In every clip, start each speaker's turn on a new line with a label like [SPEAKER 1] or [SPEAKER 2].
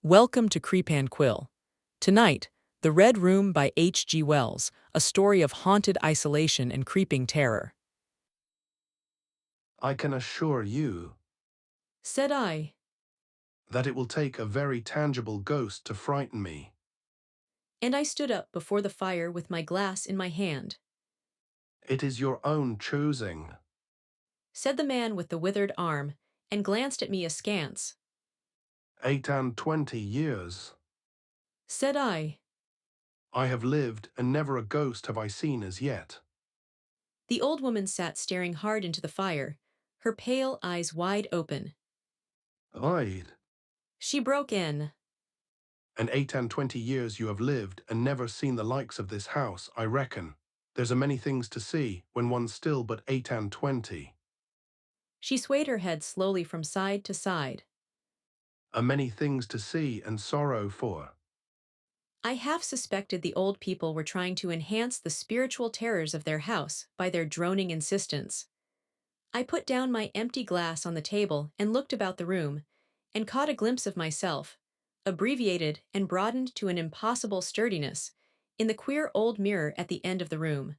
[SPEAKER 1] Welcome to CreepAndQuill. Tonight, The Red Room by H.G. Wells, a story of haunted isolation and creeping terror.
[SPEAKER 2] I can assure you
[SPEAKER 1] Said I,
[SPEAKER 2] that it will take a very tangible ghost to frighten me.
[SPEAKER 1] and I stood up before the fire with my glass in my hand.
[SPEAKER 2] It is your own choosing.
[SPEAKER 1] Said the man with the withered arm, and glanced at me askance.
[SPEAKER 2] 8 and 20 years
[SPEAKER 1] Said I,
[SPEAKER 2] I have lived, and never a ghost have I seen as yet.
[SPEAKER 1] the old woman sat staring hard into the fire, her pale eyes wide open.
[SPEAKER 2] Aye,
[SPEAKER 1] She broke in.
[SPEAKER 2] and 8 and 20 years you have lived, and never seen the likes of this house, I reckon. There's a many things to see, when one's still but 8 and 20.
[SPEAKER 1] She swayed her head slowly from side to side.
[SPEAKER 2] A many things to see and sorrow for.
[SPEAKER 1] I half suspected the old people were trying to enhance the spiritual terrors of their house by their droning insistence. I put down my empty glass on the table and looked about the room, and caught a glimpse of myself, abbreviated and broadened to an impossible sturdiness, in the queer old mirror at the end of the room.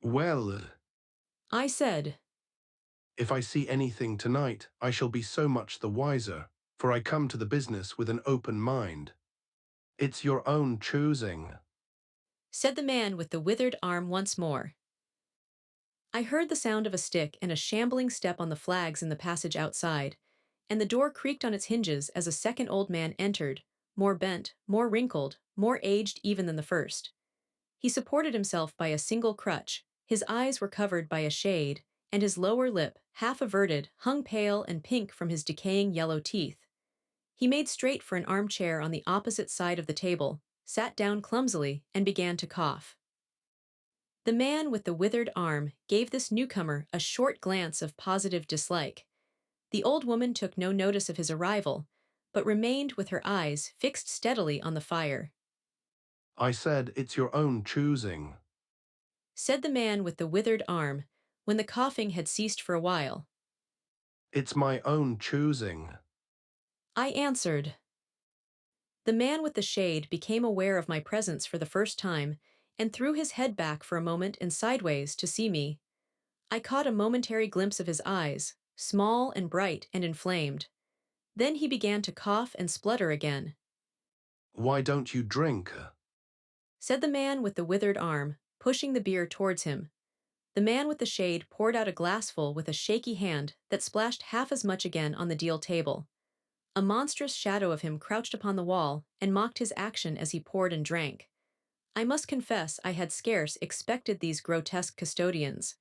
[SPEAKER 2] Well,
[SPEAKER 1] I said,
[SPEAKER 2] if I see anything tonight, I shall be so much the wiser, for I come to the business with an open mind. It's your own choosing.
[SPEAKER 1] said the man with the withered arm once more. I heard the sound of a stick and a shambling step on the flags in the passage outside, and the door creaked on its hinges as a second old man entered, more bent, more wrinkled, more aged even than the first. He supported himself by a single crutch, his eyes were covered by a shade, and his lower lip, half averted, hung pale and pink from his decaying yellow teeth. He made straight for an armchair on the opposite side of the table, sat down clumsily, and began to cough. The man with the withered arm gave this newcomer a short glance of positive dislike. The old woman took no notice of his arrival, but remained with her eyes fixed steadily on the fire.
[SPEAKER 2] I said it's your own choosing.
[SPEAKER 1] Said the man with the withered arm, when the coughing had ceased for a while.
[SPEAKER 2] It's my own choosing.
[SPEAKER 1] I answered. The man with the shade became aware of my presence for the first time, and threw his head back for a moment and sideways to see me. I caught a momentary glimpse of his eyes, small and bright and inflamed. Then he began to cough and splutter again.
[SPEAKER 2] Why don't you drink?
[SPEAKER 1] Said the man with the withered arm, pushing the beer towards him. The man with the shade poured out a glassful with a shaky hand that splashed half as much again on the deal table. A monstrous shadow of him crouched upon the wall and mocked his action as he poured and drank. I must confess I had scarce expected these grotesque custodians.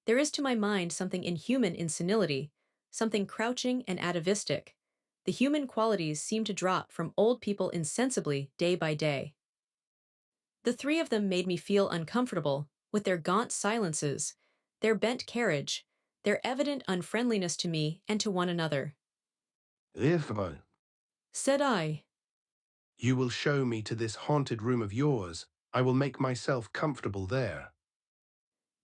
[SPEAKER 1] There is to my mind something inhuman in senility, something crouching and atavistic. The human qualities seem to drop from old people insensibly day by day. The three of them made me feel uncomfortable, with their gaunt silences, their bent carriage, their evident unfriendliness to me and to one another.
[SPEAKER 2] If
[SPEAKER 1] Said I,
[SPEAKER 2] you will show me to this haunted room of yours, I will make myself comfortable there.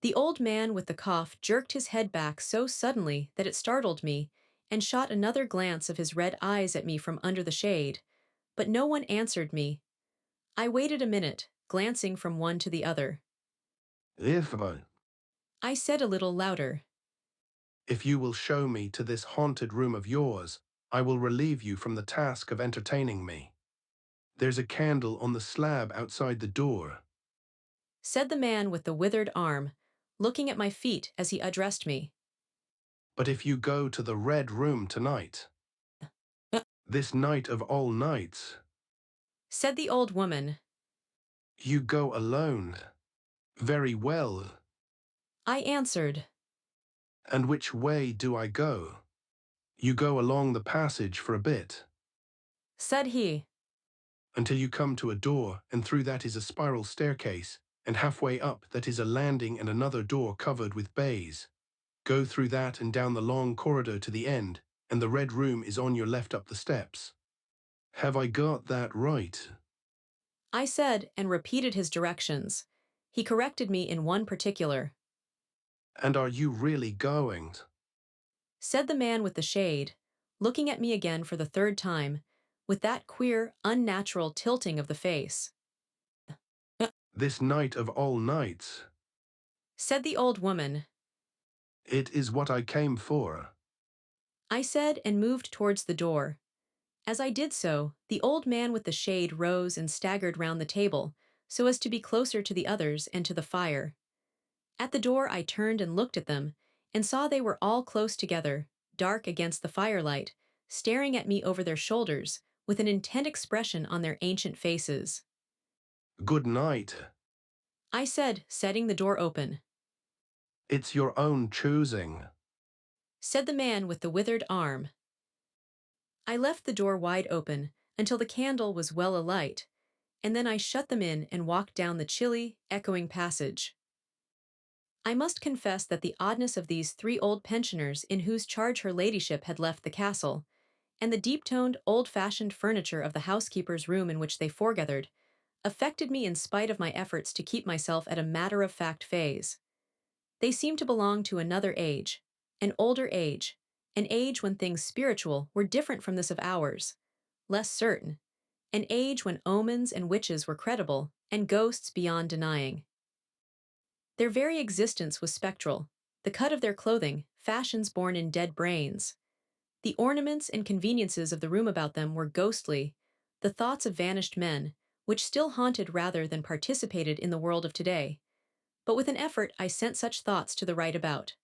[SPEAKER 1] the old man with the cough jerked his head back so suddenly that it startled me, and shot another glance of his red eyes at me from under the shade, but no one answered me. I waited a minute, glancing from one to the other.
[SPEAKER 2] If
[SPEAKER 1] I said a little louder.
[SPEAKER 2] if you will show me to this haunted room of yours, I will relieve you from the task of entertaining me. There's a candle on the slab outside the door.
[SPEAKER 1] Said the man with the withered arm, looking at my feet as he addressed me.
[SPEAKER 2] But if you go to the Red Room tonight, this night of all nights,
[SPEAKER 1] Said the old woman.
[SPEAKER 2] you go alone. Very well.
[SPEAKER 1] I answered.
[SPEAKER 2] And which way do I go? You go along the passage for a bit,
[SPEAKER 1] Said he.
[SPEAKER 2] until you come to a door, and through that is a spiral staircase, and halfway up that is a landing and another door covered with baize. Go through that and down the long corridor to the end, and the Red Room is on your left up the steps. Have I got that right?
[SPEAKER 1] I said and repeated his directions. He corrected me in one particular.
[SPEAKER 2] And are you really going?
[SPEAKER 1] Said the man with the shade, looking at me again for the third time, with that queer, unnatural tilting of the face. "Uh,"
[SPEAKER 2] This night of all nights.
[SPEAKER 1] said the old woman.
[SPEAKER 2] It is what I came for.
[SPEAKER 1] I said and moved towards the door. As I did so, the old man with the shade rose and staggered round the table, so as to be closer to the others and to the fire. At the door I turned and looked at them, and saw they were all close together, dark against the firelight, staring at me over their shoulders, with an intent expression on their ancient faces.
[SPEAKER 2] Good night.
[SPEAKER 1] I said, setting the door open.
[SPEAKER 2] It's your own choosing.
[SPEAKER 1] Said the man with the withered arm. I left the door wide open until the candle was well alight, and then I shut them in and walked down the chilly, echoing passage. I must confess that the oddness of these three old pensioners in whose charge her ladyship had left the castle, and the deep-toned, old-fashioned furniture of the housekeeper's room in which they foregathered, affected me in spite of my efforts to keep myself at a matter-of-fact phase. They seemed to belong to another age, an older age, an age when things spiritual were different from this of ours, less certain, an age when omens and witches were credible, and ghosts beyond denying. Their very existence was spectral, the cut of their clothing, fashions born in dead brains. The ornaments and conveniences of the room about them were ghostly, the thoughts of vanished men, which still haunted rather than participated in the world of today. But with an effort I sent such thoughts to the right about.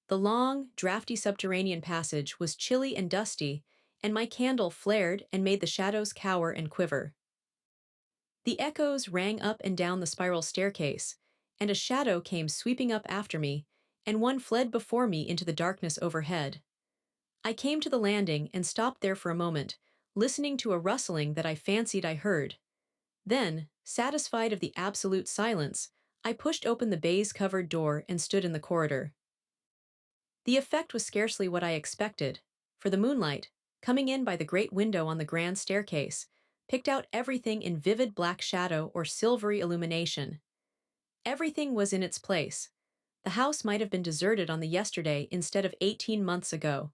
[SPEAKER 1] The long, drafty subterranean passage was chilly and dusty, and my candle flared and made the shadows cower and quiver. The echoes rang up and down the spiral staircase, and a shadow came sweeping up after me, and one fled before me into the darkness overhead. I came to the landing and stopped there for a moment, listening to a rustling that I fancied I heard. Then, satisfied of the absolute silence, I pushed open the baize-covered door and stood in the corridor. The effect was scarcely what I expected, for the moonlight, coming in by the great window on the grand staircase, picked out everything in vivid black shadow or silvery illumination. Everything was in its place. The house might have been deserted on the yesterday instead of 18 months ago.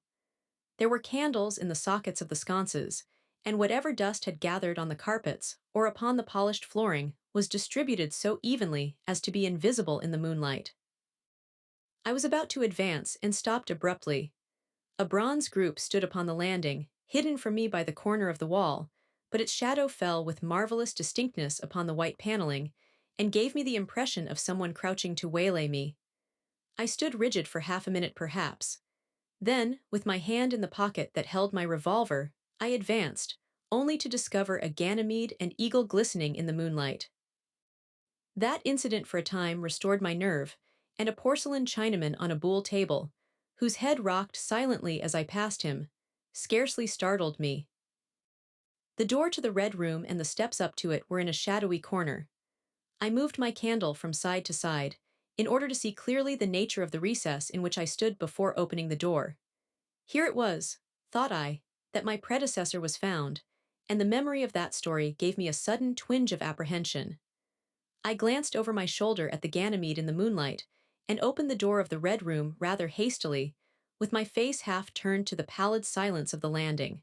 [SPEAKER 1] There were candles in the sockets of the sconces, and whatever dust had gathered on the carpets or upon the polished flooring was distributed so evenly as to be invisible in the moonlight. I was about to advance and stopped abruptly. A bronze group stood upon the landing, hidden from me by the corner of the wall, but its shadow fell with marvelous distinctness upon the white paneling, and gave me the impression of someone crouching to waylay me. I stood rigid for half a minute perhaps. Then, with my hand in the pocket that held my revolver, I advanced, only to discover a Ganymede and eagle glistening in the moonlight. That incident for a time restored my nerve, and a porcelain Chinaman on a buhl table, whose head rocked silently as I passed him, scarcely startled me. The door to the Red Room and the steps up to it were in a shadowy corner. I moved my candle from side to side, in order to see clearly the nature of the recess in which I stood before opening the door. Here it was, thought I, that my predecessor was found, and the memory of that story gave me a sudden twinge of apprehension. I glanced over my shoulder at the Ganymede in the moonlight, and opened the door of the Red Room rather hastily, with my face half turned to the pallid silence of the landing.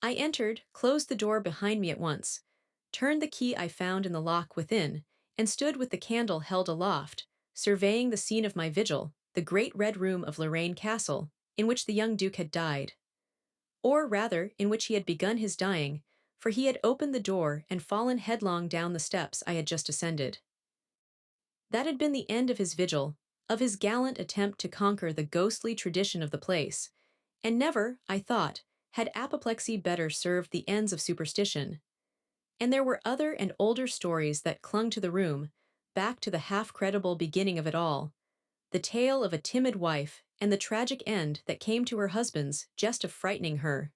[SPEAKER 1] I entered, closed the door behind me at once, turned the key I found in the lock within, and stood with the candle held aloft, surveying the scene of my vigil, the great red room of Lorraine Castle, in which the young Duke had died. Or rather, in which he had begun his dying, for he had opened the door and fallen headlong down the steps I had just ascended. That had been the end of his vigil, of his gallant attempt to conquer the ghostly tradition of the place, and never, I thought, had apoplexy better served the ends of superstition. And there were other and older stories that clung to the room, back to the half-credible beginning of it all, the tale of a timid wife and the tragic end that came to her husband's just of frightening her.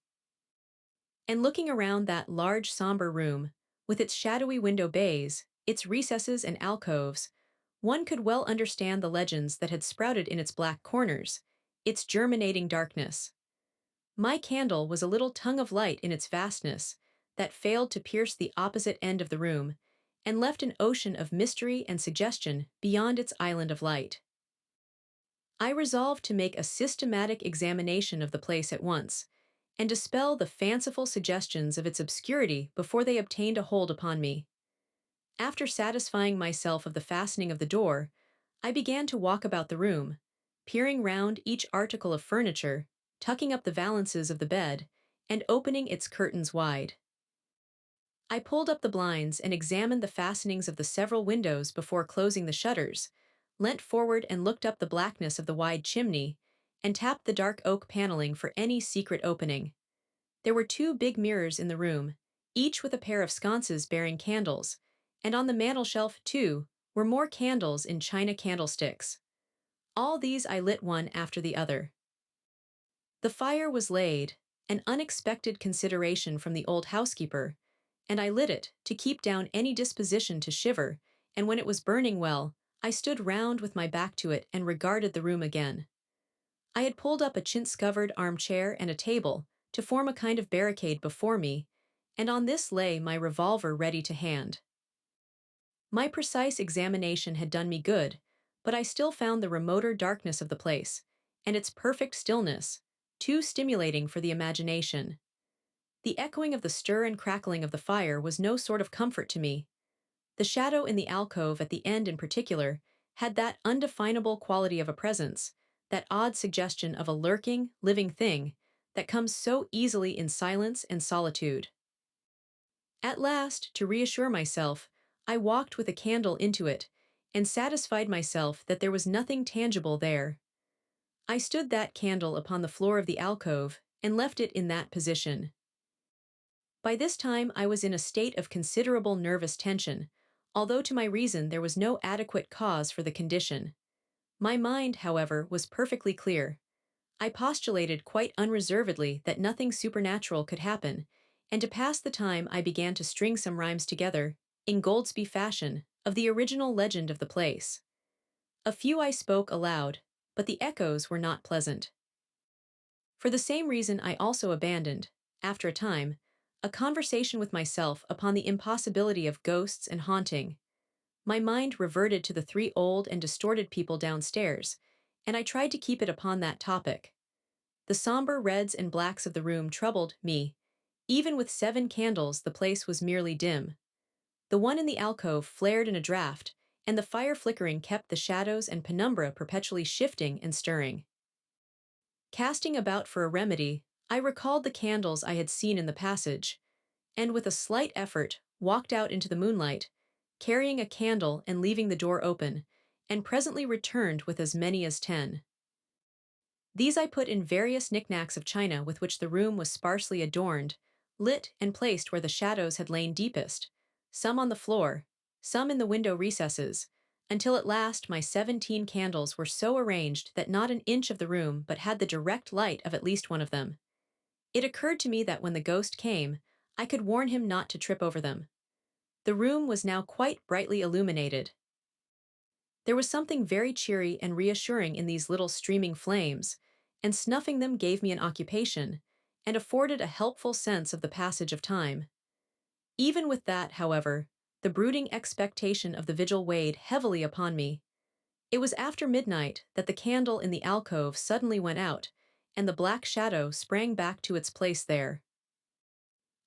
[SPEAKER 1] And looking around that large somber room, with its shadowy window bays, its recesses and alcoves, one could well understand the legends that had sprouted in its black corners, its germinating darkness. My candle was a little tongue of light in its vastness, that failed to pierce the opposite end of the room, and left an ocean of mystery and suggestion beyond its island of light. I resolved to make a systematic examination of the place at once, and dispel the fanciful suggestions of its obscurity before they obtained a hold upon me. After satisfying myself of the fastening of the door, I began to walk about the room, peering round each article of furniture, tucking up the valances of the bed, and opening its curtains wide. I pulled up the blinds and examined the fastenings of the several windows before closing the shutters, leant forward and looked up the blackness of the wide chimney, and tapped the dark oak paneling for any secret opening. There were two big mirrors in the room, each with a pair of sconces bearing candles, and on the mantel-shelf, too, were more candles in china candlesticks. All these I lit one after the other. The fire was laid, an unexpected consideration from the old housekeeper, and I lit it to keep down any disposition to shiver, and when it was burning well, I stood round with my back to it and regarded the room again. I had pulled up a chintz-covered armchair and a table to form a kind of barricade before me, and on this lay my revolver ready to hand. My precise examination had done me good, but I still found the remoter darkness of the place, and its perfect stillness, too stimulating for the imagination. The echoing of the stir and crackling of the fire was no sort of comfort to me. The shadow in the alcove at the end in particular had that undefinable quality of a presence, that odd suggestion of a lurking, living thing, that comes so easily in silence and solitude. At last, to reassure myself, I walked with a candle into it, and satisfied myself that there was nothing tangible there. I stood that candle upon the floor of the alcove, and left it in that position. By this time I was in a state of considerable nervous tension, although to my reason there was no adequate cause for the condition. My mind, however, was perfectly clear. I postulated quite unreservedly that nothing supernatural could happen, and to pass the time I began to string some rhymes together, in Goldsby fashion, of the original legend of the place. A few I spoke aloud, but the echoes were not pleasant. For the same reason I also abandoned, after a time, a conversation with myself upon the impossibility of ghosts and haunting. My mind reverted to the three old and distorted people downstairs, and I tried to keep it upon that topic. The somber reds and blacks of the room troubled me. Even with 7 candles, the place was merely dim. The one in the alcove flared in a draught, and the fire flickering kept the shadows and penumbra perpetually shifting and stirring. Casting about for a remedy, I recalled the candles I had seen in the passage, and with a slight effort, walked out into the moonlight, carrying a candle and leaving the door open, and presently returned with as many as 10. These I put in various knickknacks of china with which the room was sparsely adorned, lit and placed where the shadows had lain deepest, some on the floor, some in the window recesses, until at last my 17 candles were so arranged that not an inch of the room but had the direct light of at least one of them. It occurred to me that when the ghost came, I could warn him not to trip over them. The room was now quite brightly illuminated. There was something very cheery and reassuring in these little streaming flames, and snuffing them gave me an occupation, and afforded a helpful sense of the passage of time. Even with that, however, the brooding expectation of the vigil weighed heavily upon me. It was after midnight that the candle in the alcove suddenly went out, and the black shadow sprang back to its place there.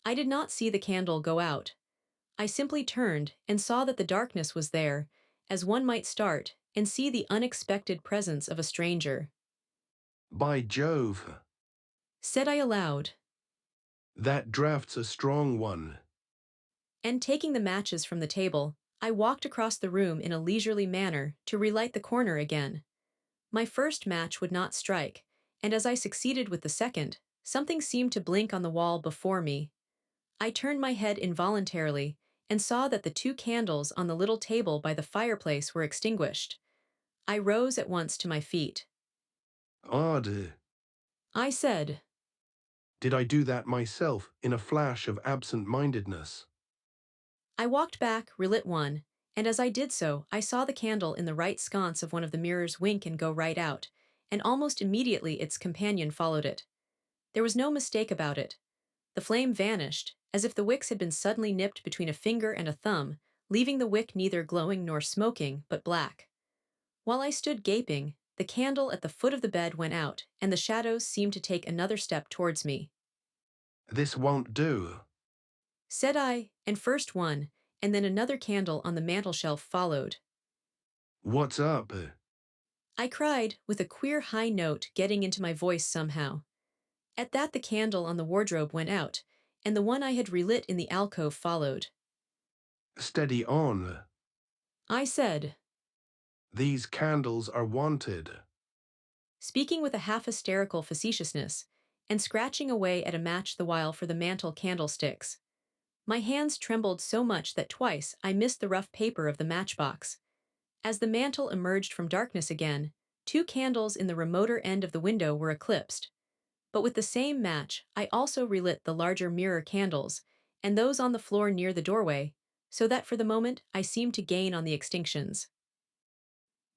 [SPEAKER 1] I did not see the candle go out. I simply turned and saw that the darkness was there, as one might start and see the unexpected presence of a stranger.
[SPEAKER 2] By Jove,
[SPEAKER 1] Said I aloud,
[SPEAKER 2] that draft's a strong one.
[SPEAKER 1] and taking the matches from the table, I walked across the room in a leisurely manner to relight the corner again. My first match would not strike, and as I succeeded with the second, something seemed to blink on the wall before me. I turned my head involuntarily and saw that the 2 candles on the little table by the fireplace were extinguished. I rose at once to my feet.
[SPEAKER 2] Odd.
[SPEAKER 1] I said,
[SPEAKER 2] Did I do that myself in a flash of absent-mindedness?
[SPEAKER 1] I walked back, relit one, and as I did so, I saw the candle in the right sconce of one of the mirrors wink and go right out, and almost immediately its companion followed it. There was no mistake about it. The flame vanished, as if the wicks had been suddenly nipped between a finger and a thumb, leaving the wick neither glowing nor smoking, but black. While I stood gaping, the candle at the foot of the bed went out, and the shadows seemed to take another step towards me.
[SPEAKER 2] This won't do.
[SPEAKER 1] said I, and first one, and then another candle on the mantelshelf followed.
[SPEAKER 2] What's up?
[SPEAKER 1] I cried, with a queer high note getting into my voice somehow. At that, the candle on the wardrobe went out, and the one I had relit in the alcove followed.
[SPEAKER 2] Steady on.
[SPEAKER 1] I said,
[SPEAKER 2] These candles are wanted.
[SPEAKER 1] speaking with a half hysterical facetiousness, and scratching away at a match the while for the mantel candlesticks. My hands trembled so much that twice I missed the rough paper of the matchbox. As the mantel emerged from darkness again, two candles in the remoter end of the window were eclipsed. But with the same match, I also relit the larger mirror candles, and those on the floor near the doorway, so that for the moment I seemed to gain on the extinctions.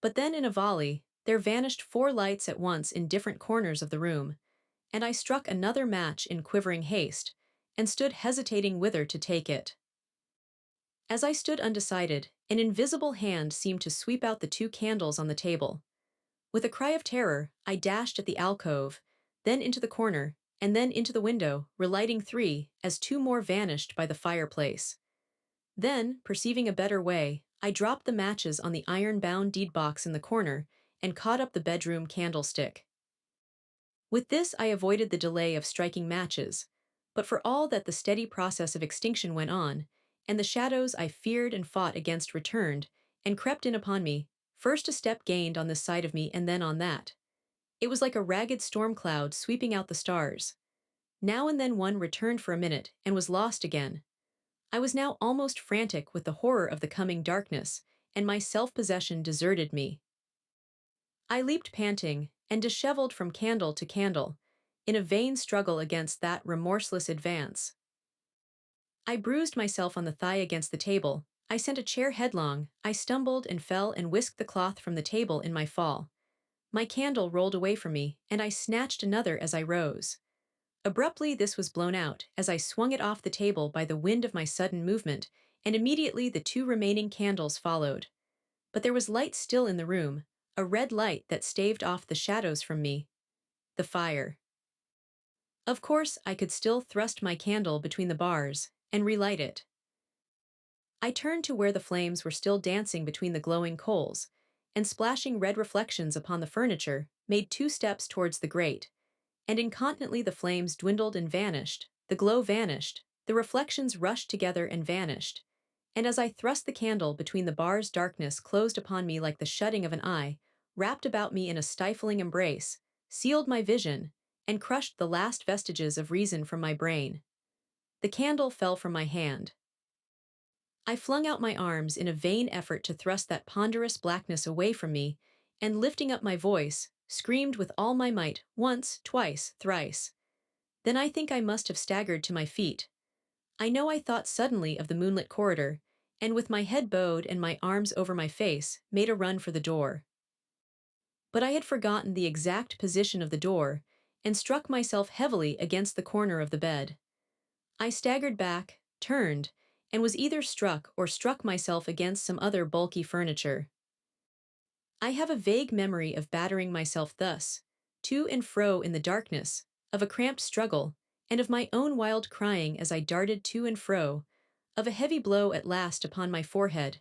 [SPEAKER 1] But then in a volley, there vanished four lights at once in different corners of the room, and I struck another match in quivering haste, and stood hesitating whither to take it. As I stood undecided, an invisible hand seemed to sweep out the two candles on the table. With a cry of terror, I dashed at the alcove, then into the corner, and then into the window, relighting three, as two more vanished by the fireplace. Then, perceiving a better way, I dropped the matches on the iron-bound deed box in the corner and caught up the bedroom candlestick. With this I avoided the delay of striking matches, but for all that the steady process of extinction went on, and the shadows I feared and fought against returned, and crept in upon me, first a step gained on this side of me and then on that. It was like a ragged storm cloud sweeping out the stars. Now and then one returned for a minute and was lost again. I was now almost frantic with the horror of the coming darkness, and my self-possession deserted me. I leaped panting, and disheveled from candle to candle, in a vain struggle against that remorseless advance. I bruised myself on the thigh against the table, I sent a chair headlong, I stumbled and fell and whisked the cloth from the table in my fall. My candle rolled away from me, and I snatched another as I rose. Abruptly this was blown out, as I swung it off the table by the wind of my sudden movement, and immediately the two remaining candles followed. But there was light still in the room, a red light that staved off the shadows from me. The fire. Of course, I could still thrust my candle between the bars, and relight it. I turned to where the flames were still dancing between the glowing coals, and splashing red reflections upon the furniture, made 2 steps towards the grate, and incontinently the flames dwindled and vanished, the glow vanished, the reflections rushed together and vanished, and as I thrust the candle between the bars darkness closed upon me like the shutting of an eye, wrapped about me in a stifling embrace, sealed my vision, and crushed the last vestiges of reason from my brain. The candle fell from my hand. I flung out my arms in a vain effort to thrust that ponderous blackness away from me, and lifting up my voice, screamed with all my might, once, twice, thrice. Then I think I must have staggered to my feet. I know I thought suddenly of the moonlit corridor, and with my head bowed and my arms over my face, made a run for the door. But I had forgotten the exact position of the door, and struck myself heavily against the corner of the bed. I staggered back, turned, and was either struck or struck myself against some other bulky furniture. I have a vague memory of battering myself thus, to and fro in the darkness, of a cramped struggle, and of my own wild crying as I darted to and fro, of a heavy blow at last upon my forehead,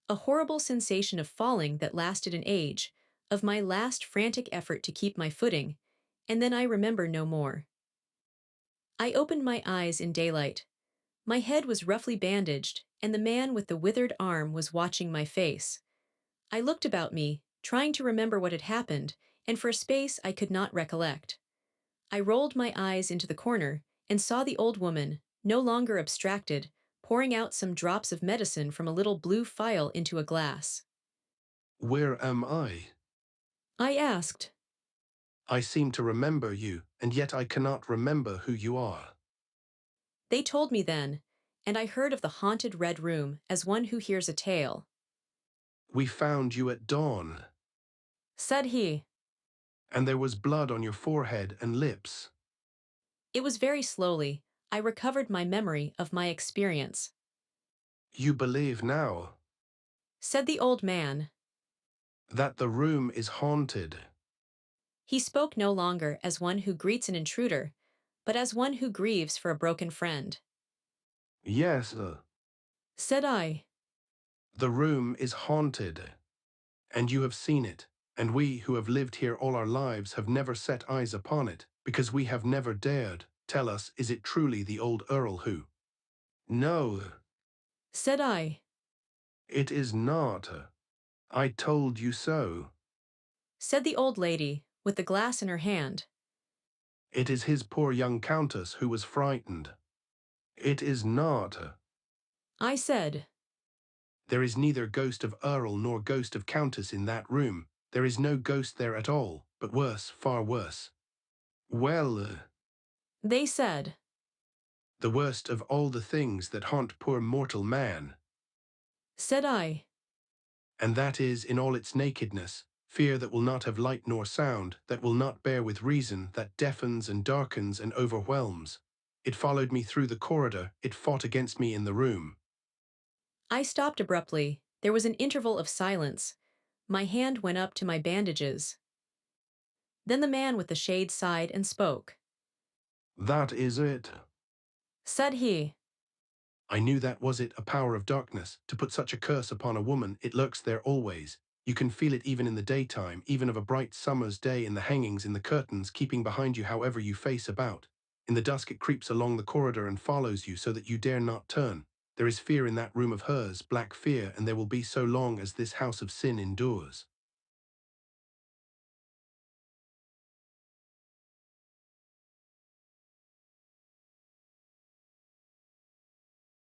[SPEAKER 1] a horrible sensation of falling that lasted an age, of my last frantic effort to keep my footing, and then I remember no more. I opened my eyes in daylight. My head was roughly bandaged, and the man with the withered arm was watching my face. I looked about me, trying to remember what had happened, and for a space I could not recollect. I rolled my eyes into the corner, and saw the old woman, no longer abstracted, pouring out some drops of medicine from a little blue phial into a glass.
[SPEAKER 2] Where am I?
[SPEAKER 1] I asked.
[SPEAKER 2] I seem to remember you, and yet I cannot remember who you are.
[SPEAKER 1] They told me then, and I heard of the haunted red room as one who hears a tale.
[SPEAKER 2] We found you at dawn,
[SPEAKER 1] Said he.
[SPEAKER 2] and there was blood on your forehead and lips.
[SPEAKER 1] It was very slowly, I recovered my memory of my experience.
[SPEAKER 2] You believe now
[SPEAKER 1] Said the old man.
[SPEAKER 2] that the room is haunted.
[SPEAKER 1] He spoke no longer as one who greets an intruder, but as one who grieves for a broken friend.
[SPEAKER 2] Yes,
[SPEAKER 1] Said I.
[SPEAKER 2] the room is haunted, and you have seen it, and we who have lived here all our lives have never set eyes upon it, because we have never dared. Tell us, is it truly the old Earl who? No,
[SPEAKER 1] Said I.
[SPEAKER 2] it is not. I told you so.
[SPEAKER 1] Said the old lady, with the glass in her hand.
[SPEAKER 2] It is his poor young countess who was frightened. It is not.
[SPEAKER 1] I said.
[SPEAKER 2] There is neither ghost of Earl nor ghost of countess in that room. There is no ghost there at all, but worse, far worse. Well,
[SPEAKER 1] They said.
[SPEAKER 2] the worst of all the things that haunt poor mortal man.
[SPEAKER 1] Said I.
[SPEAKER 2] And that is, in all its nakedness, fear that will not have light nor sound, that will not bear with reason, that deafens and darkens and overwhelms. It followed me through the corridor, it fought against me in the room.
[SPEAKER 1] I stopped abruptly. There was an interval of silence. My hand went up to my bandages. Then the man with the shade sighed and spoke.
[SPEAKER 2] That is it.
[SPEAKER 1] Said he.
[SPEAKER 2] I knew that was it, a power of darkness, to put such a curse upon a woman. It lurks there always. You can feel it even in the daytime, even of a bright summer's day, in the hangings, in the curtains, keeping behind you however you face about. In the dusk it creeps along the corridor and follows you so that you dare not turn. There is fear in that room of hers, black fear, and there will be so long as this house of sin endures.